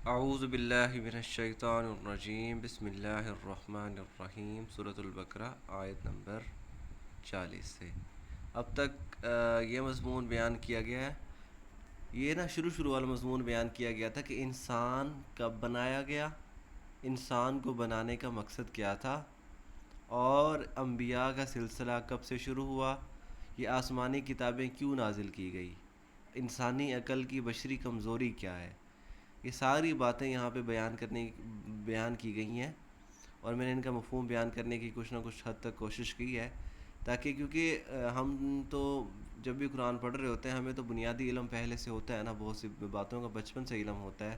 اعوذ باللہ من الشیطان الرجیم بسم اللہ الرحمن الرحیم سورۃ البقرہ آیت نمبر 40 سے اب تک یہ مضمون بیان کیا گیا ہے. یہ شروع والا مضمون بیان کیا گیا تھا کہ انسان کب بنایا گیا, انسان کو بنانے کا مقصد کیا تھا, اور انبیاء کا سلسلہ کب سے شروع ہوا, یہ آسمانی کتابیں کیوں نازل کی گئی, انسانی عقل کی بشری کمزوری کیا ہے. یہ ساری باتیں یہاں پہ بیان کی گئی ہیں, اور میں نے ان کا مفہوم بیان کرنے کی کچھ نہ کچھ حد تک کوشش کی ہے, تاکہ کیونکہ ہم تو جب بھی قرآن پڑھ رہے ہوتے ہیں ہمیں تو بنیادی علم پہلے سے ہوتا ہے نا, بہت سی باتوں کا بچپن سے علم ہوتا ہے,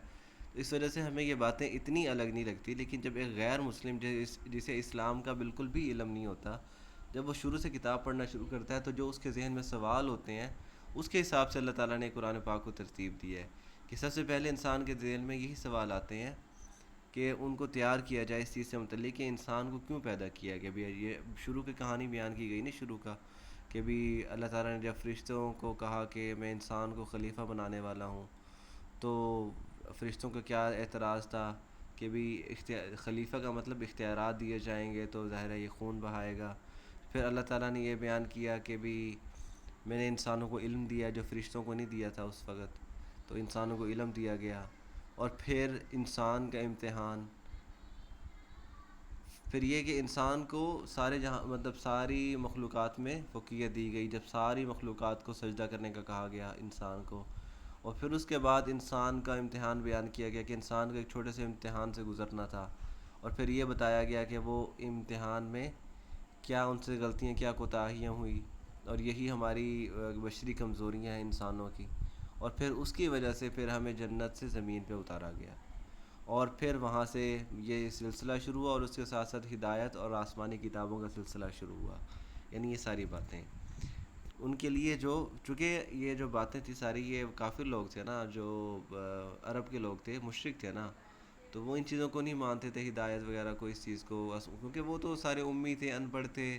تو اس وجہ سے ہمیں یہ باتیں اتنی الگ نہیں لگتی. لیکن جب ایک غیر مسلم جسے اسلام کا بالکل بھی علم نہیں ہوتا, جب وہ شروع سے کتاب پڑھنا شروع کرتا ہے تو جو اس کے ذہن میں سوال ہوتے ہیں اس کے حساب سے اللہ تعالیٰ نے قرآن پاک کو ترتیب دی ہے کہ سب سے پہلے انسان کے ذہن میں یہی سوال آتے ہیں کہ ان کو تیار کیا جائے اس چیز سے متعلق کہ انسان کو کیوں پیدا کیا گیا. بھی یہ شروع کی کہانی بیان کی گئی نہیں, شروع کا کہ بھی اللہ تعالیٰ نے جب فرشتوں کو کہا کہ میں انسان کو خلیفہ بنانے والا ہوں, تو فرشتوں کا کیا اعتراض تھا کہ بھی خلیفہ کا مطلب اختیارات دیے جائیں گے تو ظاہر ہے یہ خون بہائے گا. پھر اللہ تعالیٰ نے یہ بیان کیا کہ بھی میں نے انسانوں کو علم دیا جو فرشتوں کو نہیں دیا تھا اس وقت, تو انسانوں کو علم دیا گیا. اور پھر انسان کا امتحان, پھر یہ کہ انسان کو ساری مخلوقات میں فوقیت دی گئی جب ساری مخلوقات کو سجدہ کرنے کا کہا گیا انسان کو. اور پھر اس کے بعد انسان کا امتحان بیان کیا گیا کہ انسان کو ایک چھوٹے سے امتحان سے گزرنا تھا, اور پھر یہ بتایا گیا کہ وہ امتحان میں کیا ان سے غلطیاں, کیا کوتاہیاں ہوئی, اور یہی ہماری بشری کمزوریاں ہیں انسانوں کی. اور پھر اس کی وجہ سے پھر ہمیں جنت سے زمین پہ اتارا گیا, اور پھر وہاں سے یہ سلسلہ شروع ہوا, اور اس کے ساتھ ساتھ ہدایت اور آسمانی کتابوں کا سلسلہ شروع ہوا. یعنی یہ ساری باتیں ان کے لیے چونکہ یہ جو باتیں تھیں ساری, یہ کافر لوگ تھے نا, جو عرب کے لوگ تھے, مشرک تھے نا, تو وہ ان چیزوں کو نہیں مانتے تھے, ہدایت وغیرہ کو, اس چیز کو, کیونکہ وہ تو سارے امی تھے, ان پڑھ تھے.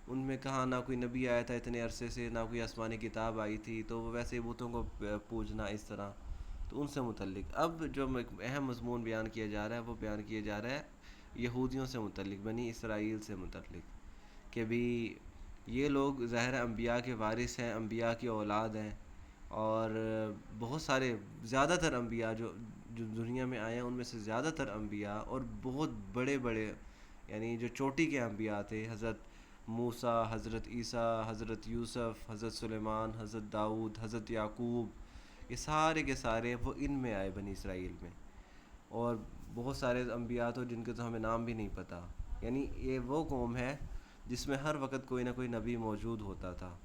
ان میں کہاں نہ کوئی نبی آیا تھا اتنے عرصے سے, نہ کوئی آسمانی کتاب آئی تھی, تو وہ ویسے بتوں کو پوجنا اس طرح, تو ان سے متعلق اب جو اہم مضمون بیان کیا جا رہا ہے وہ بیان کیا جا رہا ہے یہودیوں سے متعلق, بنی اسرائیل سے متعلق, کہ بھی یہ لوگ ظاہر انبیاء کے وارث ہیں, انبیاء کی اولاد ہیں, اور بہت سارے زیادہ تر انبیاء جو دنیا میں آئے ہیں ان میں سے زیادہ تر انبیاء اور بہت بڑے بڑے, یعنی جو چوٹی کے انبیاء تھے, حضرت موسیٰ, حضرت عیسیٰ, حضرت یوسف, حضرت سلیمان, حضرت داؤد, حضرت یعقوب, یہ سارے کے سارے وہ ان میں آئے, بنی اسرائیل میں. اور بہت سارے انبیاء تو جن کے تو ہمیں نام بھی نہیں پتہ. یعنی یہ وہ قوم ہے جس میں ہر وقت کوئی نہ کوئی نبی موجود ہوتا تھا.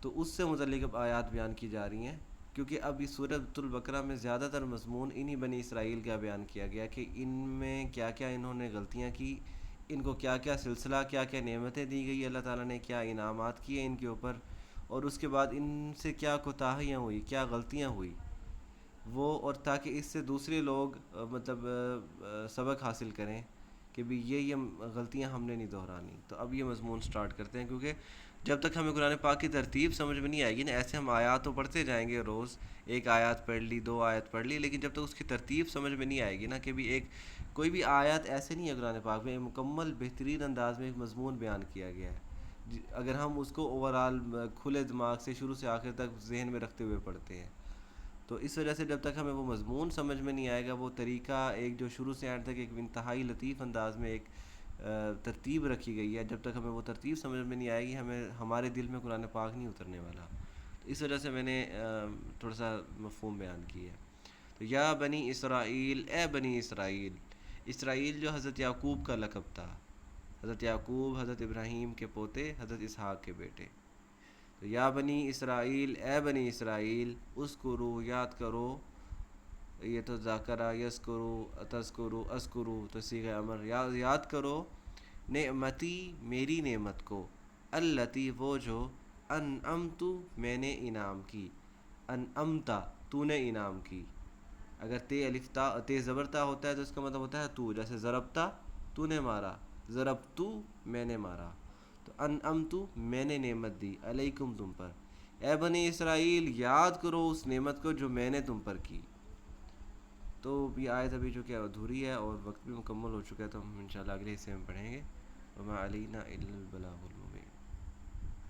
تو اس سے متعلق اب آیات بیان کی جا رہی ہیں, کیونکہ اب اس سورۃ البقرہ میں زیادہ تر مضمون انہی بنی اسرائیل کا بیان کیا گیا کہ ان میں کیا کیا انہوں نے غلطیاں کی, ان کو کیا کیا سلسلہ, کیا کیا نعمتیں دی گئی اللہ تعالیٰ نے, کیا انعامات کیے ان کے اوپر, اور اس کے بعد ان سے کیا کوتاہیاں ہوئی, کیا غلطیاں ہوئی وہ, اور تاکہ اس سے دوسرے لوگ سبق حاصل کریں کہ بھی یہ غلطیاں ہم نے نہیں دہرانی. تو اب یہ مضمون سٹارٹ کرتے ہیں, کیونکہ جب تک ہمیں قرآن پاک کی ترتیب سمجھ میں نہیں آئے گی نا, ایسے ہم آیات تو پڑھتے جائیں گے روز, ایک آیات پڑھ لی, دو آیت پڑھ لی, لیکن جب تک اس کی ترتیب سمجھ میں نہیں آئے گی نا, کہ بھی کوئی بھی آیات ایسے نہیں ہے قرآن پاک میں مکمل بہترین انداز میں ایک مضمون بیان کیا گیا ہے اگر ہم اس کو اوورآل کھلے دماغ سے شروع سے آخر تک ذہن میں رکھتے ہوئے پڑھتے ہیں. تو اس وجہ سے جب تک ہمیں وہ مضمون سمجھ میں نہیں آئے گا, وہ طریقہ ایک جو شروع سے اینڈ تک ایک انتہائی لطیف انداز میں ایک ترتیب رکھی گئی ہے, جب تک ہمیں وہ ترتیب سمجھ میں نہیں آئے گی ہمارے دل میں قرآن پاک نہیں اترنے والا. تو اس وجہ سے میں نے تھوڑا سا مفہوم بیان کیا ہے. تو یا بنی اسرائیل, اے بنی اسرائیل, اسرائیل جو حضرت یعقوب کا لقب تھا, حضرت یعقوب حضرت ابراہیم کے پوتے, حضرت اسحاق کے بیٹے. تو یا بنی اسرائیل, اے بنی اسرائیل, اذکروا, یاد کرو, یہ تو ذاکرہ, یذکروا, تذکروا, اذکروا, تو صیغہ امر, یاد کرو, نعمتی, میری نعمت کو, التی, وہ جو, انعمت, میں نے انعام کی, انعمتا, تو نے انعام کی. اگر تے الف تا, تے زبر تا ہوتا ہے تو اس کا مطلب ہوتا ہے تو, جیسے ضربتا, تو نے مارا, ضربتو, میں نے مارا. تو انعمت, میں نے نعمت دی, علیکم, تم پر. اے بنی اسرائیل, یاد کرو اس نعمت کو جو میں نے تم پر کی. تو یہ آیت ابھی جو کہ ادھوری ہے اور وقت بھی مکمل ہو چکا ہے، تو ہم انشاءاللہ اگلے حصے میں پڑھیں گے۔ وما علینا الا البلاغ المبین۔